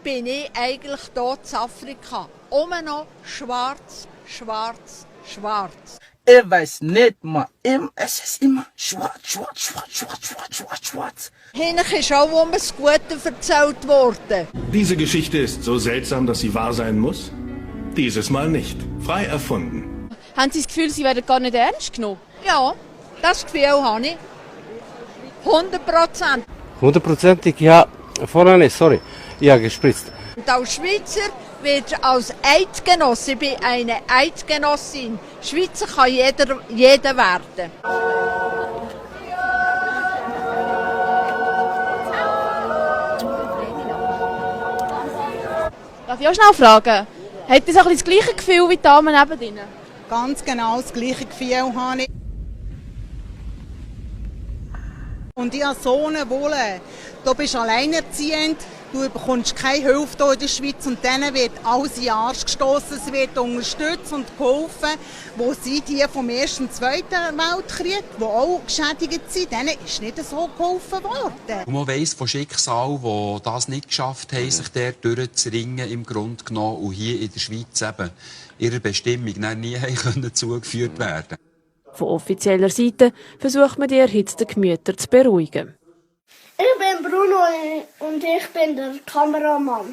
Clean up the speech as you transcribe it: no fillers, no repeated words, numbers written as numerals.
bin ich eigentlich hier in Afrika. Immer noch schwarz, schwarz, schwarz. Ich weiß nicht, man. Es ist immer schwarz, schwarz, schwarz, schwarz, schwarz, schwarz, schwarz. Hinten ist auch um das Gute erzählt worden. Diese Geschichte ist so seltsam, dass sie wahr sein muss. Dieses Mal nicht. Frei erfunden. Haben Sie das Gefühl, Sie werden gar nicht ernst genommen? Ja, das Gefühl habe ich. 100%. 100%? Ja, vorher nicht, sorry. Ja, gespritzt. Und als Schweizer wird als Eidgenosse, ich bin eine Eidgenossin. Schweizer kann jeder werden. Darf ich auch schnell fragen? Hat ihr so das gleiche Gefühl wie die Damen neben Ihnen? Ganz genau das gleiche Gefühl habe ich. Und ich habe so eine Wolle. Du bist alleinerziehend, du bekommst keine Hilfe hier in der Schweiz und denen wird alles in den Arsch gestossen, es wird unterstützt und geholfen. Wo sind die vom Ersten und Zweiten Weltkrieg, die auch geschädigt sind, denen ist nicht so geholfen worden. Und man weiss von Schicksalen, die das nicht geschafft haben, sich dort durchzuringen im Grunde genommen und hier in der Schweiz eben ihrer Bestimmung nie haben zugeführt werden. Von offizieller Seite versucht man die erhitzten Gemüter zu beruhigen. Ich bin Bruno und ich bin der Kameramann.